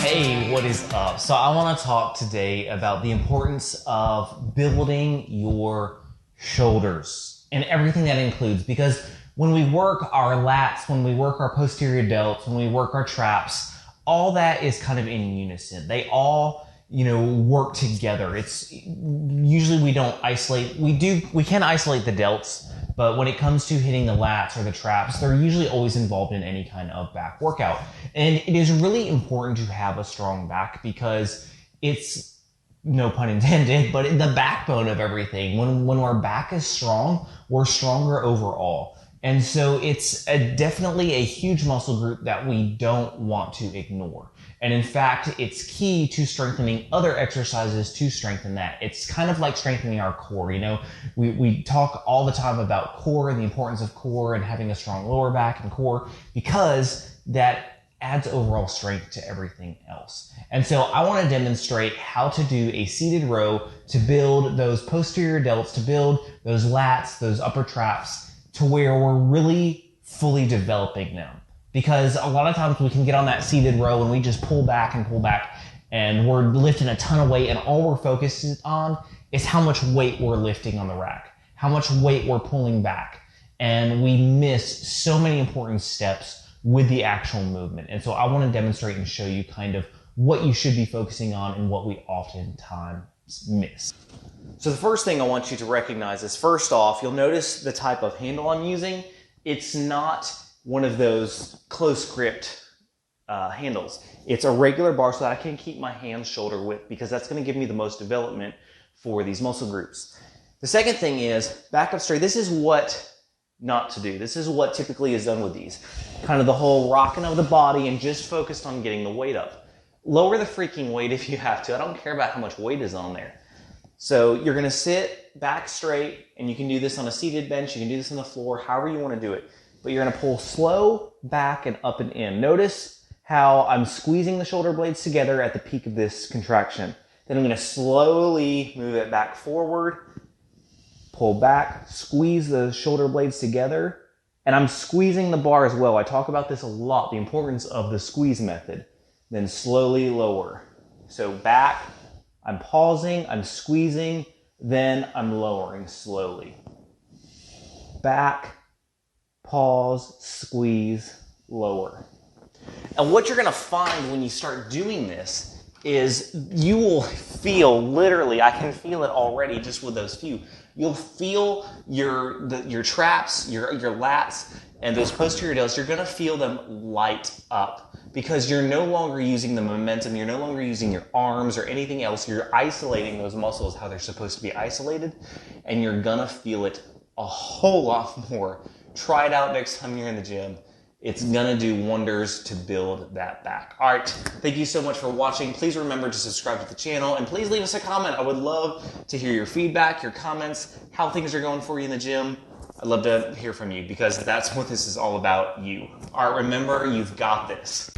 Hey, what is up? So I want to talk today about the importance of building your shoulders and everything that includes, because when we work our lats, when we work our posterior delts, when we work our traps, all that is kind of in unison. They all, work together. It's usually we don't isolate. We can isolate the delts, but when it comes to hitting the lats or the traps, they're usually always involved in any kind of back workout. And it is really important to have a strong back because it's, no pun intended, but the backbone of everything. When our back is strong, we're stronger overall. And so it's definitely a huge muscle group that we don't want to ignore. And in fact, it's key to strengthening other exercises to strengthen that. It's kind of like strengthening our core. We talk all the time about core and the importance of core and having a strong lower back and core, because that adds overall strength to everything else. And so I want to demonstrate how to do a seated row to build those posterior delts, to build those lats, those upper traps, to where we're really fully developing them. Because a lot of times we can get on that seated row and we just pull back and we're lifting a ton of weight, and all we're focused on is how much weight we're lifting on the rack, how much weight we're pulling back. And we miss so many important steps with the actual movement. And so I want to demonstrate and show you kind of what you should be focusing on and what we oftentimes miss. So the first thing I want you to recognize is, first off, you'll notice the type of handle I'm using. It's not one of those close gripped handles. It's a regular bar so that I can keep my hands shoulder width, because that's going to give me the most development for these muscle groups. The second thing is back up straight. This is what not to do. This is what typically is done with these. Kind of the whole rocking of the body and just focused on getting the weight up. Lower the freaking weight if you have to. I don't care about how much weight is on there. So you're going to sit back straight, and you can do this on a seated bench. You can do this on the floor, however you want to do it. But you're going to pull slow back and up and in. Notice how I'm squeezing the shoulder blades together at the peak of this contraction. Then I'm going to slowly move it back forward, pull back, squeeze the shoulder blades together, and I'm squeezing the bar as well. I talk about this a lot, the importance of the squeeze method. Then slowly lower. So back, I'm pausing, I'm squeezing, then I'm lowering slowly. Back, pause, squeeze, lower. And what you're going to find when you start doing this is you will feel, literally, I can feel it already just with those few. You'll feel your traps, your lats, and those posterior delts. You're going to feel them light up because you're no longer using the momentum. You're no longer using your arms or anything else. You're isolating those muscles how they're supposed to be isolated, and you're going to feel it a whole lot more. Try it out next time you're in the gym. It's going to do wonders to build that back. All right, thank you so much for watching. Please remember to subscribe to the channel, and please leave us a comment. I would love to hear your feedback, your comments, how things are going for you in the gym. I'd love to hear from you, because that's what this is all about, you. All right, remember, you've got this.